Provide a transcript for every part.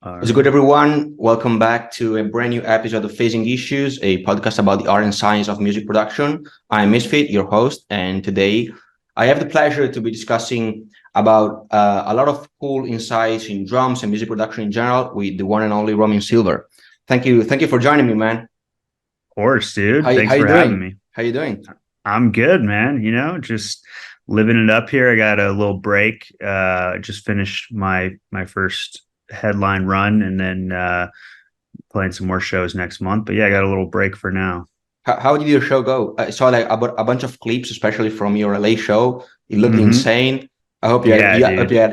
All What's good, right. everyone? Welcome back to a brand new episode of Facing Issues, a podcast about the art and science of music production. I'm Misfit, your host, and today I have the pleasure to be discussing about a lot of cool insights in drums and music production in general with the one and only Roman Silver. Thank you for joining me, man. Of course, dude. How Thanks you for having doing? me. How you doing? I'm good, man. Just living it up here. I got a little break. Just finished my first headline run and then playing some more shows next month. But yeah, I got a little break for now. How did your show go? I saw like a bunch of clips, especially from your LA show. It looked hmm insane. I hope Yeah, dude.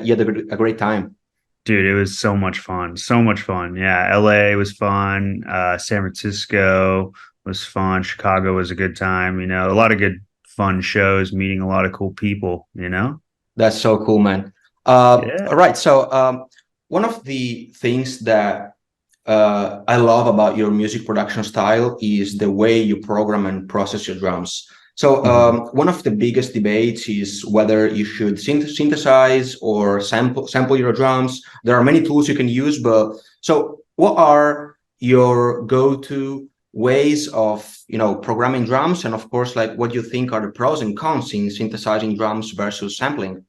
you had a great time. Dude, it was so much fun. So much fun. Yeah, LA was fun. San Francisco was fun. Chicago was a good time. A lot of good fun shows, meeting a lot of cool people. That's so cool, man. Yeah. All right. One of the things that I love about your music production style is the way you program and process your drums. Mhm. One of the biggest debates is whether you should synthesize or sample your drums. There are many tools you can use, but what are your go-to ways of programming drums, and of course, like what you think are the pros and cons in synthesizing drums versus sampling?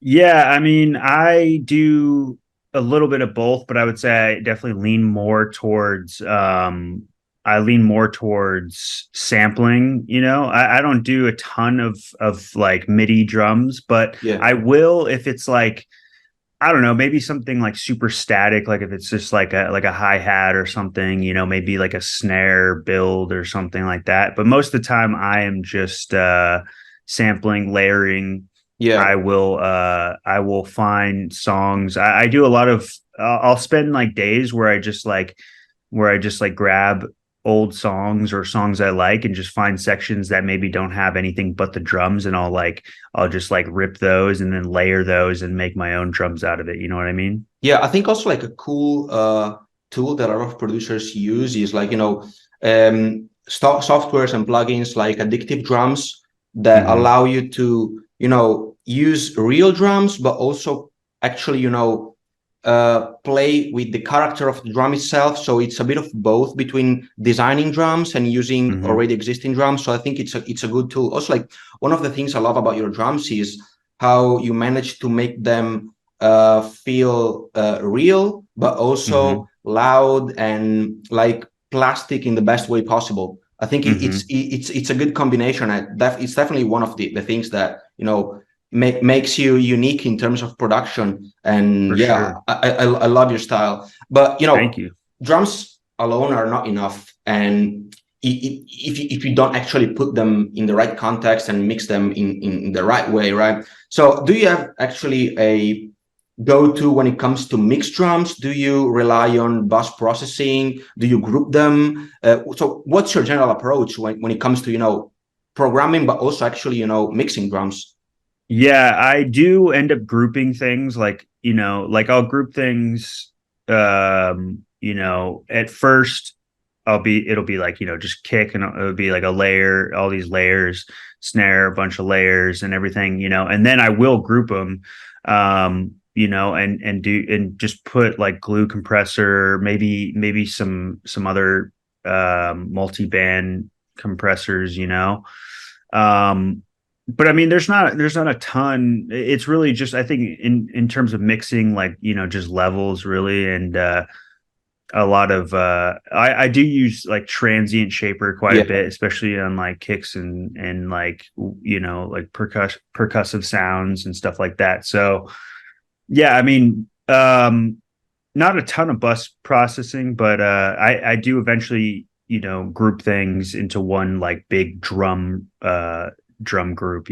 Yeah, I mean, I do a little bit of both, but I would say I definitely lean more towards I lean more towards sampling. I don't do a ton of like MIDI drums, but Yeah. I will if it's like I don't know, maybe something like super static, like if it's just like a hi-hat or something, maybe like a snare build or something like that. But most of the time I am just sampling, layering. Yeah. I will find songs. I do a lot of I'll spend like days where I just like grab old songs or songs I like and just find sections that maybe don't have anything but the drums, and I'll just like rip those and then layer those and make my own drums out of it. You know what I mean? Yeah, I think also like a cool tool that a lot of producers use is like, softwares and plugins like Addictive Drums that hmm allow you to, use real drums, but also actually, play with the character of the drum itself. So it's a bit of both between designing drums and using hmm already existing drums. So I think it's a good tool. Also, like one of the things I love about your drums is how you manage to make them feel real, but also hmm loud and like plastic in the best way possible. I think hmm it's a good combination. It's definitely one of the things that makes you unique in terms of production. And For yeah, sure. I love your style. But Thank you. drums alone are not enough, and if you don't actually put them in the right context and mix them in the right way, right? So do you have actually a go-to when it comes to mixed drums? Do you rely on bus processing? Do you group them? So what's your general approach when it comes to, programming, but also actually, mixing drums? Yeah, I do end up grouping things like I'll group things at first it'll be like, just kick, and it'll be like a layer, all these layers, snare, a bunch of layers and everything, and then I will group them and just put like glue compressor, maybe some other multi-band compressors. Um but I mean, there's not a ton. It's really just, I think, in terms of mixing, like, just levels really, and a lot of I do use like transient shaper quite a Yeah. bit, especially on like kicks and like like percussive sounds and stuff like that. So yeah, I mean, not a ton of bus processing, but I do eventually group things into one like big drum group.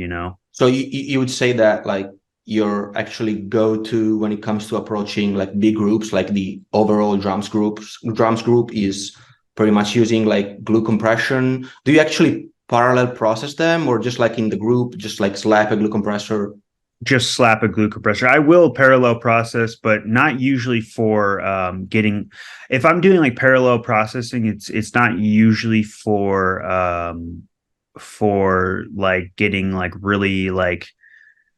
So you would say that like your actually go-to when it comes to approaching like big groups, like the overall drums group is pretty much using like glue compression. Do you actually parallel process them, or just like in the group, just like slap a glue compressor? Just slap a glue compressor. I will parallel process, but not usually for getting. If I'm doing like parallel processing, it's not usually for like getting like really like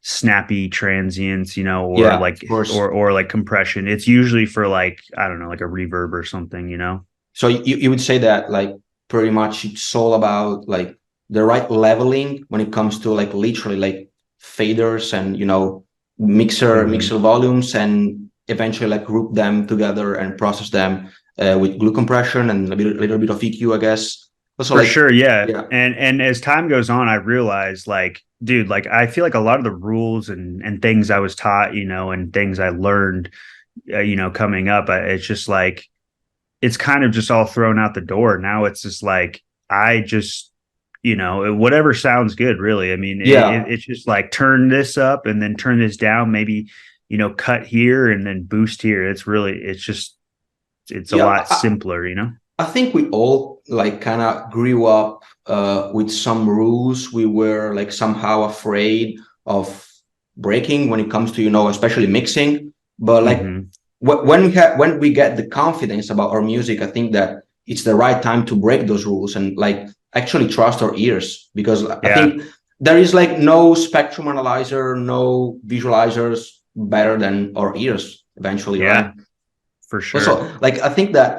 snappy transients, or Yeah, like of course. or like compression. It's usually for like, I don't know, like a reverb or something. So you would say that like pretty much it's all about like the right leveling when it comes to like literally like faders and Hmm. mixer volumes, and eventually like group them together and process them with glue compression and a little bit of EQ, I guess. Also For like sure, yeah. yeah, And as time goes on, I realized like, dude, like I feel like a lot of the rules and things I was taught, and things I learned, coming up, it's just like it's kind of just all thrown out the door. Now it's just like I just, whatever sounds good, really. I mean, yeah, it's just like turn this up and then turn this down, maybe, cut here and then boost here. It's a yeah. lot simpler. I think we all like kind of grew up with some rules we were like somehow afraid of breaking when it comes to, especially mixing. But like Hmm. when we get the confidence about our music, I think that it's the right time to break those rules and like actually trust our ears, because I Yeah. think there is like no spectrum analyzer, no visualizers better than our ears eventually, right? Yeah, for Also, sure. like I think that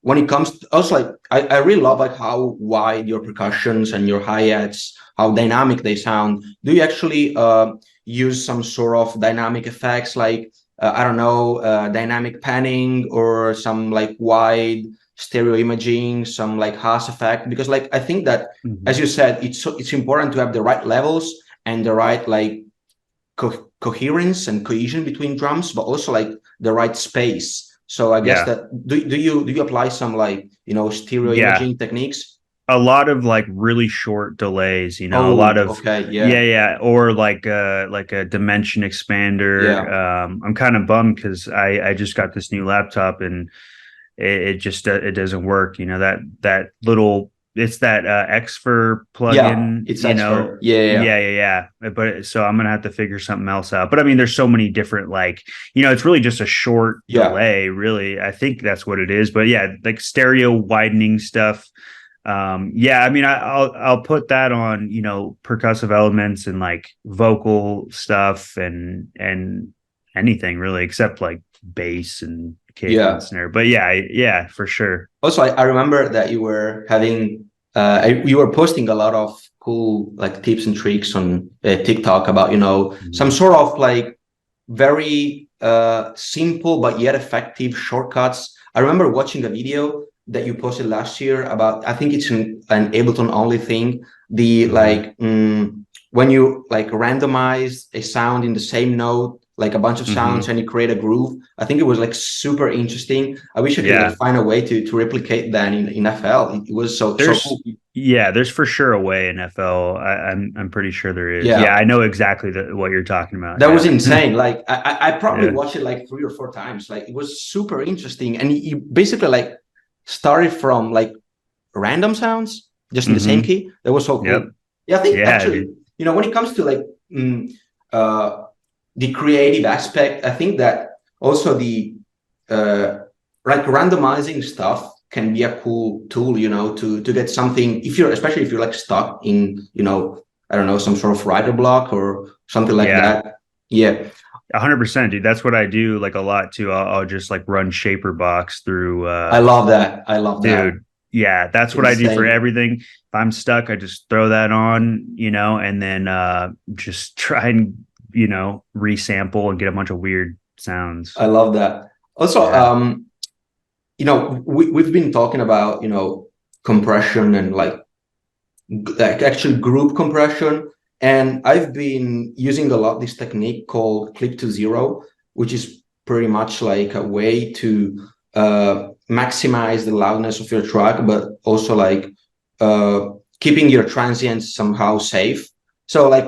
when it comes to, also like I really love like how wide your percussions and your hi-hats, how dynamic they sound. Do you actually use some sort of dynamic effects like I don't know, dynamic panning or some like wide stereo imaging, some like Haas effect? Because like I think that, as Hmm. you said, it's important to have the right levels and the right like coherence and cohesion between drums, but also like the right space. So I guess Yeah. that do you apply some like stereo Yeah. imaging techniques? A lot of like really short delays, a lot Oh, of, okay, yeah, yeah, yeah, or like a dimension expander. yeah, I'm kind of bummed because I just got this new laptop and it just it doesn't work. That little, it's that Xfer yeah. plugin. It's expert. Yeah, yeah, yeah. Yeah, yeah, yeah. But so I'm gonna have to figure something else out. But I mean, there's so many different like, it's really just a short Yeah. delay. Really, I think that's what it is. But yeah, like stereo widening stuff. Yeah, I mean, I'll put that on, percussive elements and like vocal stuff and anything really except like bass and kick and Yeah. snare. But yeah, yeah, for sure. Also, I remember that you were having you were posting a lot of cool like tips and tricks on TikTok about some Mhm. sort of like very simple but yet effective shortcuts. I remember watching a video that you posted last year about, I think it's an Ableton only thing. The Mhm. like when you like randomize a sound in the same note, like a bunch of sounds, Mhm. and you create a groove. I think it was like super interesting. I wish I could like Yeah. find a way to replicate that in FL. It was so cool. There's yeah, there's for sure a way in FL. I'm pretty sure there is. Yeah, Yeah. I know exactly what you're talking about. That was Yeah. insane. Like I probably Yeah. watched it like 3 or 4 times. Like it was super interesting, and you basically like started from like random sounds just in the same Mhm. key. That was so Yep. cool. Yeah, I think Yeah, actually, dude. when it comes to like mm, uh, the creative aspect, I think that also the uh, like randomizing stuff can be a cool tool, to get something, if you're especially if you're like stuck in, I don't know, some sort of writer block or something like Yeah. that. Yeah, 100%, dude. That's what I do like a lot too. I'll just like run shaper box through I love that. I love that. dude. Yeah, that's what I do for Insane. everything. If I'm stuck, I just throw that on, and then just try and, resample and get a bunch of weird sounds. I love that. Also, Yeah. we've been talking about, compression and like actually group compression. And I've been using a lot this technique called clip to zero, which is pretty much like a way to maximize the loudness of your track, but also like uh, keeping your transients somehow safe. So like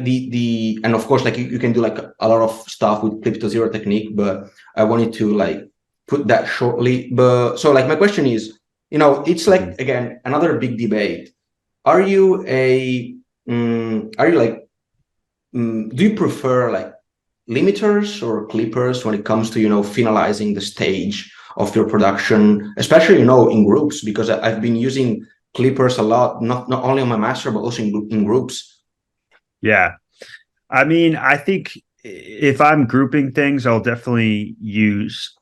the and of course like you can do like a lot of stuff with clip to zero technique, but I wanted to like put that shortly. But so like my question is, it's like Mhm. again another big debate. Are you are you like do you prefer like limiters or clippers when it comes to finalizing the stage of your production, especially in groups? Because I've been using clippers a lot, not only on my master but also in groups. Yeah. I mean, I think if I'm grouping things, I'll definitely use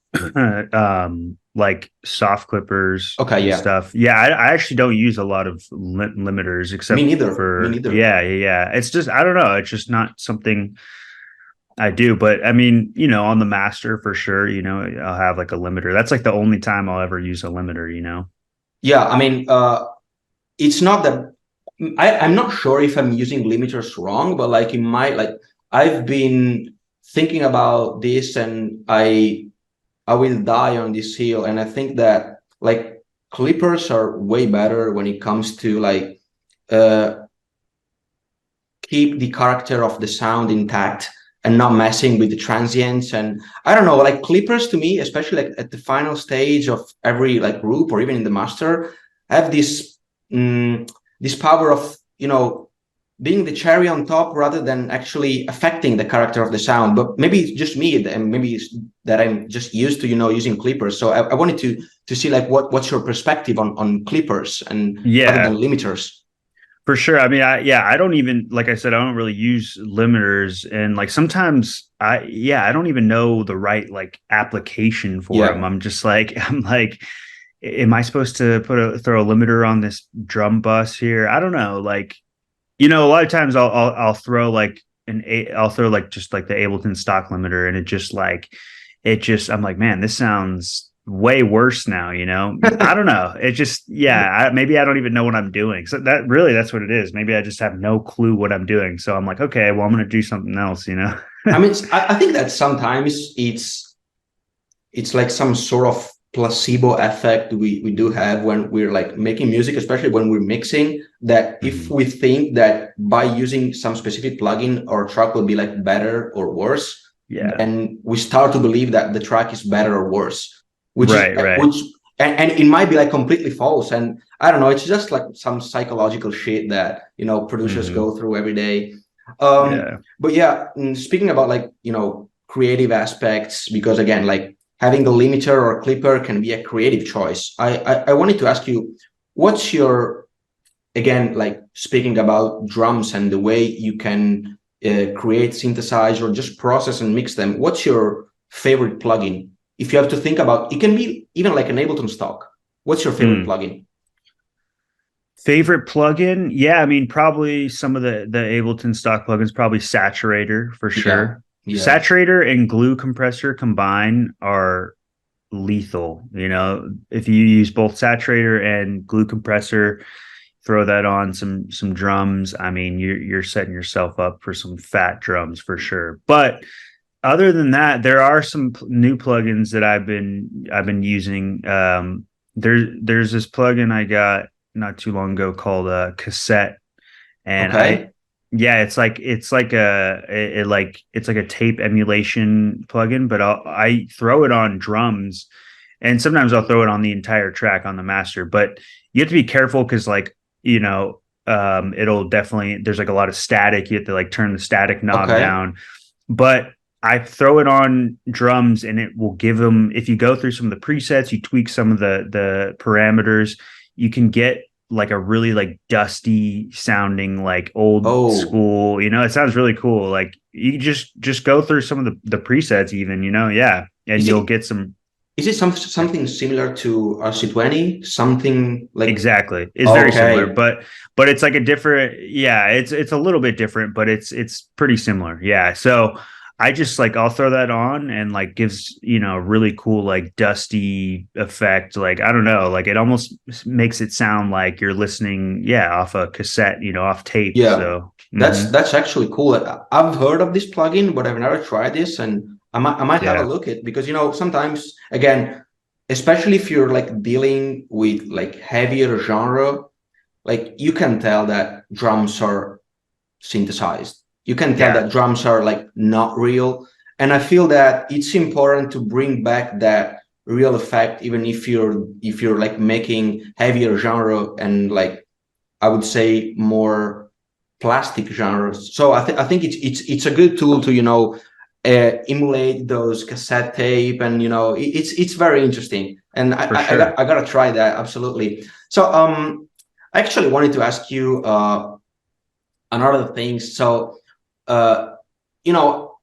like soft clippers Okay, and yeah. stuff. Yeah, I actually don't use a lot of limiters Me except neither. Me for neither. yeah. It's just I don't know. It's just not something I do. But I mean, on the master for sure, I'll have like a limiter. That's like the only time I'll ever use a limiter. Yeah, I mean, it's not that I'm not sure if I'm using limiters wrong, but like in my like I've been thinking about this and I will die on this hill. And I think that like clippers are way better when it comes to like uh keep the character of the sound intact and not messing with the transients. And I don't know, like clippers to me, especially like at the final stage of every like group or even in the master, have this power of being the cherry on top rather than actually affecting the character of the sound. But maybe it's just me, and maybe it's that I'm just used to using clippers. So I wanted to see like what's your perspective on clippers and rather than Yeah, limiters. for sure. I mean, I don't even like I said, I don't really use limiters, and like sometimes I don't even know the right like application for them. Yeah. I'm just like I'm like, am I supposed to throw a limiter on this drum bus here? I don't know. Like, a lot of times I'll throw like I'll throw like just like the Ableton stock limiter, and I'm like, man, this sounds way worse now. I don't know. It just yeah, maybe I don't even know what I'm doing. So that's what it is. Maybe I just have no clue what I'm doing. So I'm like, okay, well, I'm gonna do something else. I mean, I think that sometimes it's like some sort of placebo effect we do have when we're like making music, especially when we're mixing, that if Mhm. we think that by using some specific plugin our track will be like better or worse, Yeah. then we start to believe that the track is better or worse, which is Right. Right. which and it might be like completely false. And I don't know, it's just like some psychological shit that producers Hmm. go through every day. Yeah. But yeah, speaking about like creative aspects, because again, like having the limiter or clipper can be a creative choice. I wanted to ask you, what's your, again, like speaking about drums and the way you can create, synthesize, or just process and mix them, what's your favorite plugin? If you have to think about, it can be even like an Ableton stock. What's your favorite Mm. plugin? Favorite plugin? Yeah, I mean, probably some of the Ableton stock plugins, probably Saturator for Yeah, sure. yeah. Saturator and Glue Compressor combined are lethal. If you use both Saturator and Glue Compressor, throw that on some drums. I mean, you're setting yourself up for some fat drums for sure. But other than that, there are some new plugins that I've been using. There's this plugin I got not too long ago called Cassette, and Okay. yeah, it's like a tape emulation plugin, but I throw it on drums, and sometimes I'll throw it on the entire track on the master. But you have to be careful because it'll definitely there's like a lot of static. You have to like turn the static knob Okay. down, but I throw it on drums and it will give them, if you go through some of the presets, you tweak some of the parameters, you can get like a really like dusty sounding like old Oh, school, it sounds really cool. Like you just go through some of the presets even, yeah, and is you'll it get some. is it something similar to RC20? Something like, Exactly. It's very similar, okay. but it's like a different, yeah, it's a little bit different, but it's pretty similar. Yeah. So I just like I'll throw that on and like gives, a really cool like dusty effect. Like I don't know, like it almost makes it sound like you're listening, yeah, off a cassette, off tape. Yeah, So that's actually cool. I've heard of this plugin, but I've never tried this, and I might have a yeah. look at, because sometimes, again, especially if you're like dealing with like heavier genre, like you can tell that drums are synthesized. You can tell Yeah, that drums are like not real. And I feel that it's important to bring back that real effect, even if you're like making heavier genre and like I would say more plastic genres. So I think it's a good tool to emulate those cassette tape, and it's very interesting, and for sure. I gotta try that absolutely. So I actually wanted to ask you another thing. So you know,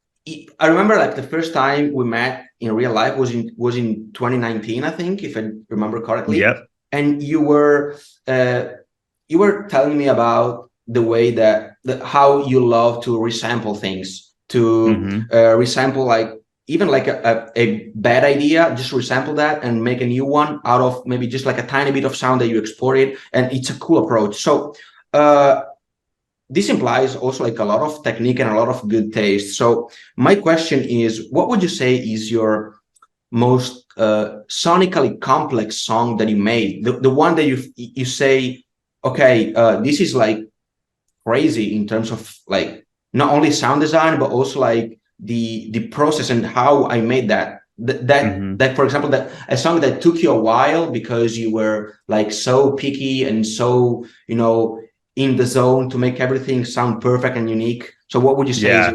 I remember like the first time we met in real life was in 2019, I think, if I remember correctly. Yep. And uh, you were telling me about the way that how you love to resample things, to Hmm. resample like even like a bad idea, just resample that and make a new one out of maybe just like a tiny bit of sound that you exported, and it's a cool approach. So uh, this implies also like a lot of technique and a lot of good taste. So my question is, what would you say is your most sonically complex song that you made? The one that you say, okay, this is like crazy in terms of like not only sound design but also like the process and how I made that. Hmm. That for example, that a song that took you a while because you were like so picky and so, you know, in the zone to make everything sound perfect and unique. So what would you say is Yeah.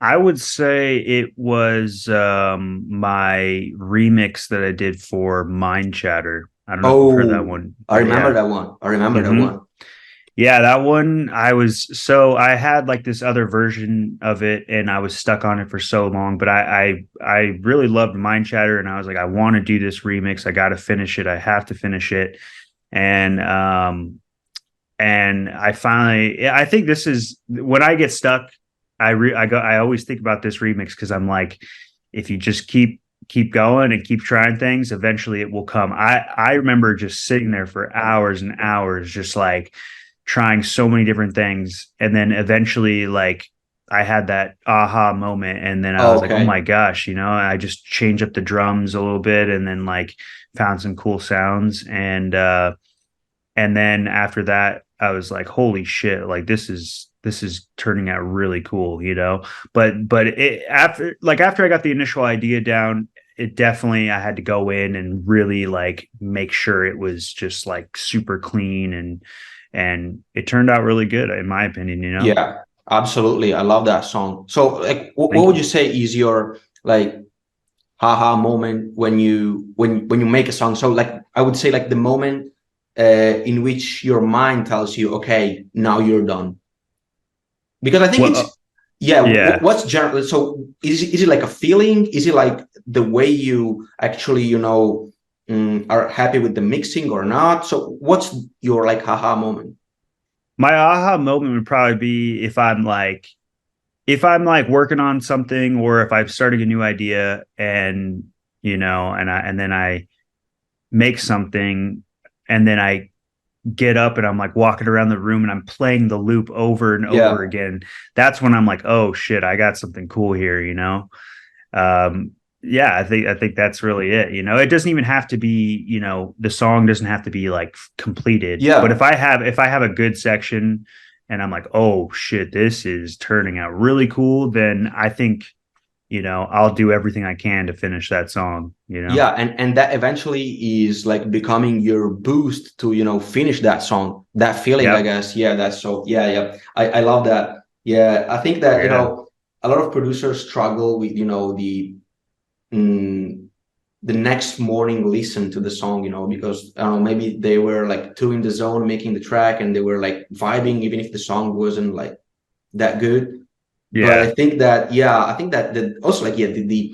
I would say it was my remix that I did for Mind Chatter. I don't know if you've heard that oh, one, I but remember yeah. that one. I remember that Hmm. one. Yeah, that one I was so I had like this other version of it and I was stuck on it for so long, but I really loved Mind Chatter and I was like, I want to do this remix. I got to finish it. I have to finish it. And I finally I think this is when I get stuck, I always think about this remix because I'm like, if you just keep going and keep trying things, eventually it will come. I remember just sitting there for hours and hours, just like trying so many different things, and then eventually like I had that aha moment, and then I was like, oh Okay. my gosh, I just changed up the drums a little bit, and then like found some cool sounds, and then after that I was like, holy shit, like this is turning out really cool, but it after I got the initial idea down, it definitely I had to go in and really like make sure it was just like super clean, and it turned out really good in my opinion. Yeah, absolutely. I love that song. So like what Thank would you you. say is your like haha moment when you make a song? So like I would say like the moment in which your mind tells you, okay, now you're done. Because I think Well, it's yeah. yeah. What's general? So is it like a feeling? Is it like the way you actually are happy with the mixing or not? So what's your like haha moment? My aha moment would probably be if I'm like working on something, or if I'm starting a new idea, and then I make something, and then I get up and I'm like walking around the room and I'm playing the loop over and over Yeah, again. That's when I'm like, oh shit, I got something cool here. Um, yeah, I think that's really it. It doesn't even have to be, the song doesn't have to be like completed. But if yeah. I have a good section and I'm like, oh shit, this is turning out really cool, then I think, I'll do everything I can to finish that song. Yeah, and that eventually is like becoming your boost to finish that song, that feeling, I Yep. guess. Yeah, that's so yeah, yeah. I love that. Yeah, I think that Yeah. a lot of producers struggle with mm, the next morning listen to the song, because I don't know, maybe they were like too in the zone making the track and they were like vibing even if the song wasn't like that good. But I Yeah. think that yeah, I think that also like yeah, the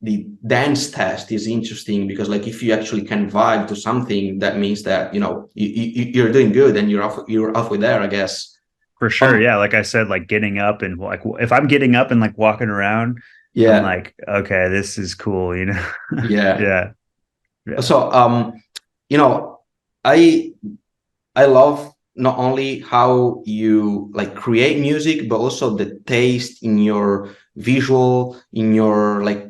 the dance test is interesting because like if you actually can vibe to something, that means that you're doing good and you're halfway there, I guess. For sure. um Yeah. Like I said, like getting up and like if I'm getting up and like walking around, I'm yeah, like, okay, this is cool. yeah. Yeah. Yeah. So you know i I love not only how you like create music, but also the taste in your visual, in your like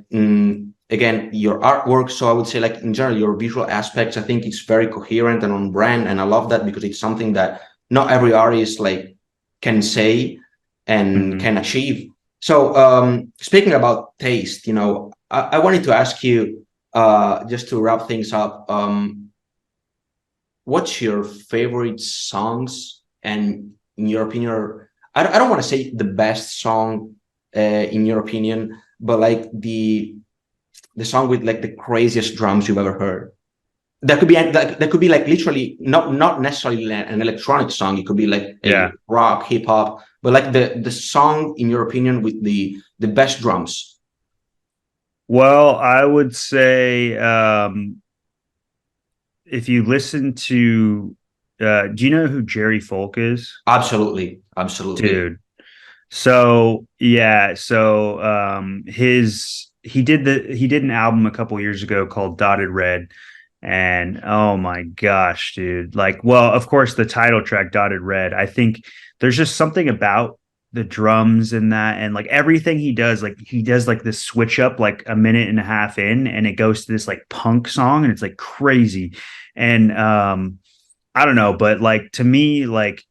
again your artwork. So I would say like in general your visual aspects. I think it's very coherent and on brand, and I love that because it's something that not every artist like can say and Hmm. can achieve. So speaking about taste, I wanted to ask you just to wrap things up. What's your favorite songs and in your opinion, or I don't want to say the best song in your opinion, but like the song with like the craziest drums you've ever heard? that could be like literally not necessarily an electronic song. It could be like a Yeah. rock, hip hop, but like the song, in your opinion, with the best drums. Well, I would say if you listen to do you know who Jerry Folk is? Absolutely, absolutely. Dude. So yeah, so his he did an album a couple years ago called Dotted Red. And oh my gosh, dude. Like, well, of course, the title track, Dotted Red. I think there's just something about the drums and that, and like everything he does, like he does like this switch up like a minute and a half in, and it goes to this like punk song, and it's like crazy. And I don't know, but like to me, like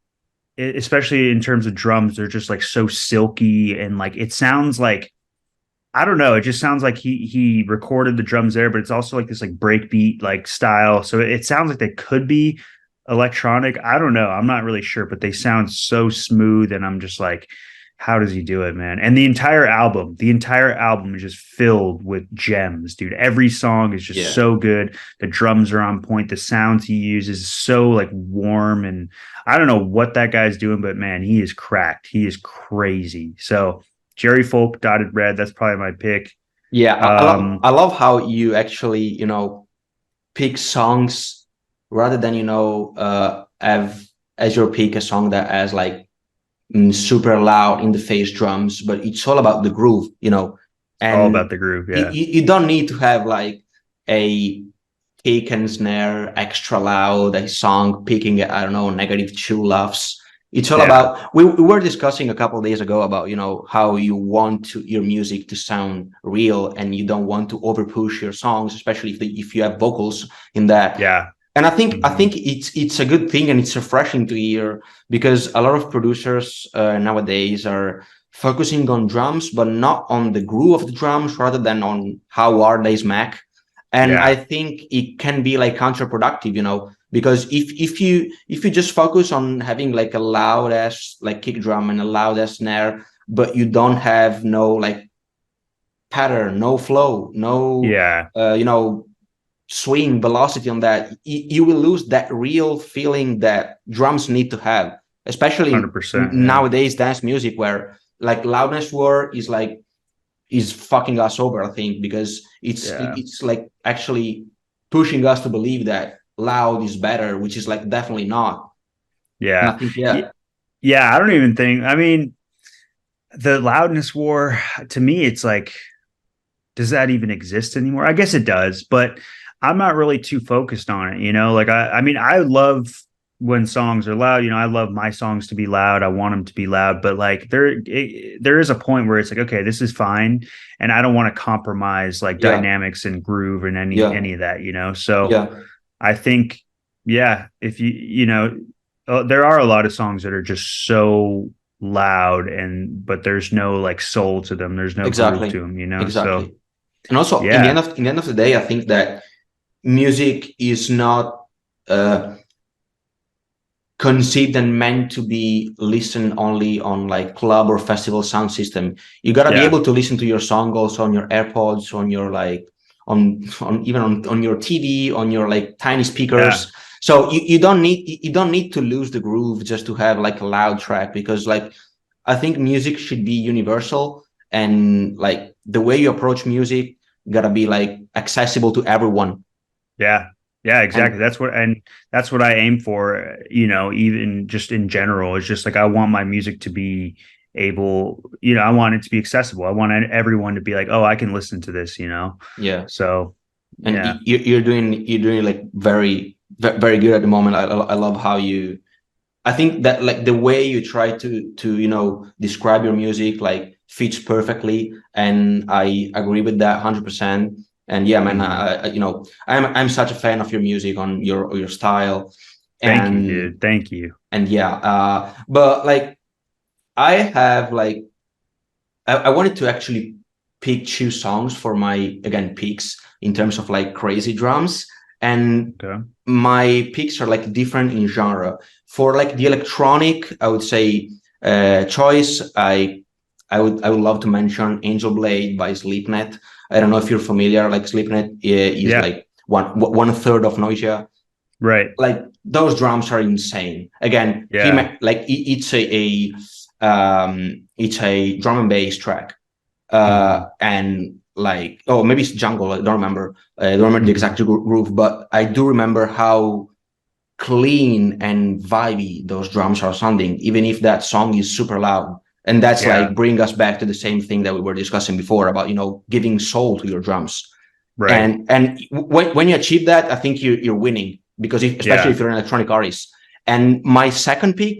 especially in terms of drums, they're just like so silky, and like it sounds like I don't know. It just sounds like he recorded the drums there, but it's also like this like breakbeat like style. So it sounds like they could be electronic. I don't know. I'm not really sure, but they sound so smooth, and I'm just like, how does he do it, man? And the entire album is just filled with gems, dude. Every song is just Yeah. so good. The drums are on point. The sounds he uses is so like warm, and I don't know what that guy's doing, but man, he is cracked. He is crazy. So Jerry Folk, Dotted Red. That's probably my pick. Yeah, Um, I love how you actually, pick songs rather than, have as your pick a song that has like super loud in the face drums, but it's all about the groove, it's all and about the groove. you, Yeah, you don't need to have like a kick and snare extra loud, a song picking, I don't know, -2 laughs. It's all yeah, about, we were discussing a couple of days ago about, how you want your music to sound real, and you don't want to over push your songs, especially if you have vocals in that. yeah. And I think Hmm. it's a good thing, and it's refreshing to hear, because a lot of producers nowadays are focusing on drums, but not on the groove of the drums, rather than on how hard they smack. And I Yeah, think it can be like counterproductive, because if you just focus on having like a loud ass like kick drum and a loud ass snare, but you don't have no like pattern, no flow, no yeah. swing velocity on that, you will lose that real feeling that drums need to have, especially in 100%. Yeah, nowadays dance music, where like loudness war is fucking us over, I think, because yeah, it's like actually pushing us to believe that loud is better, which is like definitely not. And I yeah. think, Y- yeah, Yeah, I don't even think. I mean, the loudness war to me, it's like, does that even exist anymore? I guess it does, but I'm not really too focused on it. Like I mean, I love when songs are loud. I love my songs to be loud. I want them to be loud, but like there is a point where it's like, okay, this is fine, and I don't want to compromise like yeah, dynamics and groove and yeah, any of that. So yeah, I think, yeah, if there are a lot of songs that are just so loud, but there's no like soul to them. There's no groove to exactly, them. So exactly. And also, yeah, in the end of the day, I think that music is not conceived and meant to be listened only on like club or festival sound system. You got to be yeah, able to listen to your song also on your AirPods, on your like on even on your TV, on your like tiny yeah, speakers. So you don't need to lose the groove just to have like a loud track, because like I think music should be universal, and like the way you approach music gotta be like accessible to everyone. yeah, yeah, exactly. And That's what I aim for. Even just in general, it's just like I want my music to be able. I want it to be accessible. I want everyone to be like, oh, I can listen to this. yeah, So and yeah, you're doing like very good at the moment. I love how you, I think that like the way you try to describe your music like fits perfectly, and I agree with that 100%. And yeah, man, hmm. I'm such a fan of your music, on your style. Thank you, and dude. Thank you. and yeah, but like I have like I wanted to actually pick 2 songs for my, again, picks in terms of like crazy drums. And Okay. my picks are like different in genre. For like the electronic, I would say choice, I would love to mention Angel Blade by Sleepnet. I don't know if you're familiar. Like Sleepnet is Yeah. like one third of Noisia. Right. Like those drums are insane. Again, Yeah. it's a drum and bass track, Hmm. and like, oh, maybe it's jungle. I don't remember. I don't remember the Hmm. exact groove, but I do remember how clean and vibey those drums are sounding, even if that song is super loud. And that's Yeah. like bring us back to the same thing that we were discussing before about, giving soul to your drums. Right. And when you achieve that, I think you're winning, because especially Yeah. if you're an electronic artist. And my second pick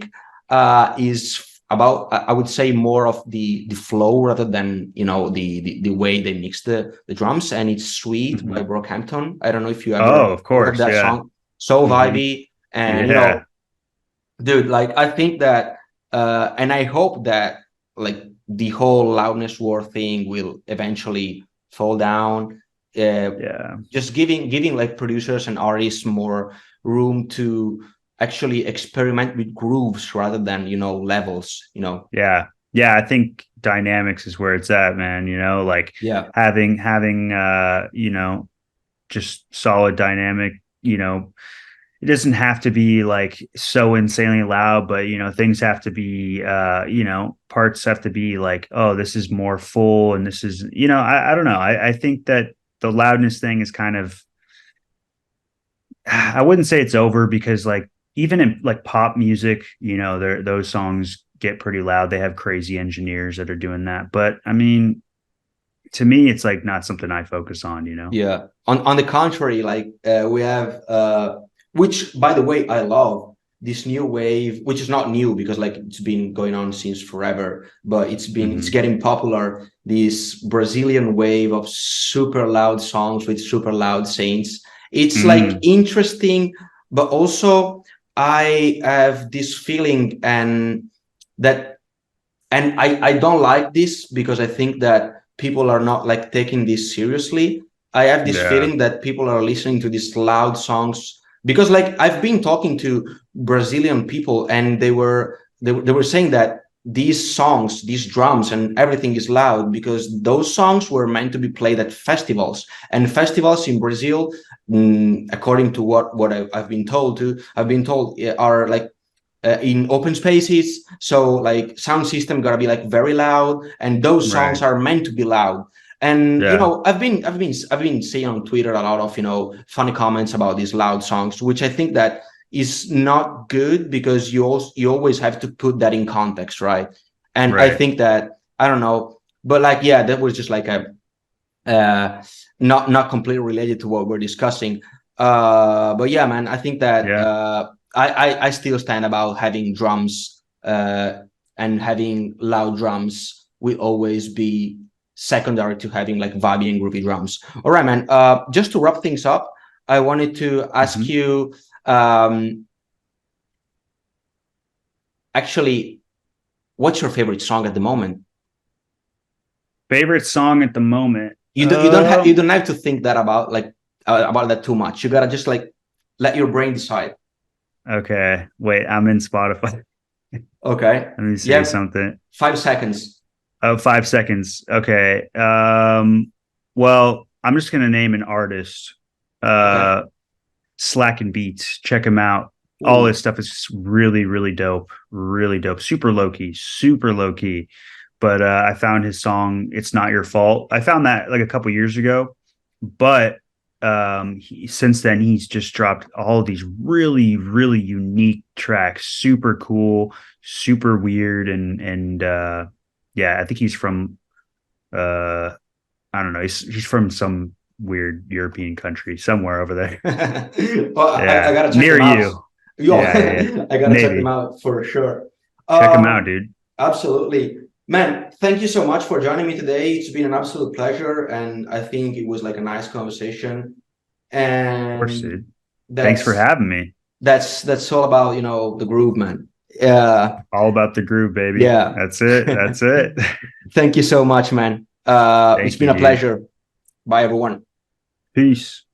is about, I would say, more of the flow rather than the way they mix the drums. And it's Sweet by Hmm. Brockhampton. I don't know if you Oh, ever of heard of course. that Yeah. song. So Hmm. vibey. And Yeah. dude, like I think that and I hope that like the whole loudness war thing will eventually fall down. uh, Yeah. just giving like producers and artists more room to actually experiment with grooves rather than levels. Yeah. Yeah. I think dynamics is where it's at, man. Like Yeah, having just solid dynamic, it doesn't have to be like so insanely loud, but things have to be parts have to be like, oh, this is more full, and this is, I don't know. I think that the loudness thing is kind of, I wouldn't say it's over, because like even in like pop music, there those songs get pretty loud. They have crazy engineers that are doing that. But I mean, to me, it's like not something I focus on. yeah. On the contrary, like we have which, by the way, I love this new wave, which is not new because like it's been going on since forever, but it's Hmm. getting popular. This Brazilian wave of super loud songs with super loud synths. It's like Mm, interesting, but also I have this feeling that and I don't like this because I think that people are not like taking this seriously. I have this yeah. feeling that people are listening to these loud songs because like I've been talking to Brazilian people and they were saying that these songs, these drums and everything is loud because those songs were meant to be played at festivals, and festivals in Brazil, according to what I've been told are like in open spaces, so like sound system gotta be like very loud, and those songs Right. are meant to be loud. And Yeah. I've been seeing on Twitter a lot of funny comments about these loud songs, which I think that is not good because you always have to put that in context, right? And I Right. think that, I don't know, but like, yeah, that was just like a uh not completely related to what we're discussing. But yeah, man, I think that Yeah. I still stand about having drums, and having loud drums will always be secondary to having like vibey and groovy drums. All right, man. Just to wrap things up, I wanted to ask Hmm. you, actually, what's your favorite song at the moment? Favorite song at the moment. You don't have to think that about that too much. You gotta just like let your brain decide. Okay. Wait, I'm in Spotify. Okay. Let me You say have something. 5 seconds. Oh, 5 seconds. Okay. Well, I'm just gonna name an artist. Okay. Uh Slack and Beats. Check him out. All Ooh. this stuff is really, really dope. Really dope. Super low key. Super low key. But I found his song "It's Not Your Fault." I found that like a couple years ago, but since then he's just dropped all these really, really unique tracks. Super cool, super weird, and yeah, I think he's from uh, I don't know. He's from some weird European country somewhere over there. Well, I Yeah, gotta check near them out. you. Yo, Yeah, yeah, yeah. I gotta check them Maybe out for sure. check him out, Um, dude. Absolutely. Man, thank you so much for joining me today. It's been an absolute pleasure, and I think it was like a nice conversation. Of course, And dude. Thanks for that's having me. that's all about the groove, man. Yeah, All about the groove, baby. yeah. That's it. That's it. Thank you so much, man. It's Thank been you, a dude. pleasure. Bye, everyone. Peace.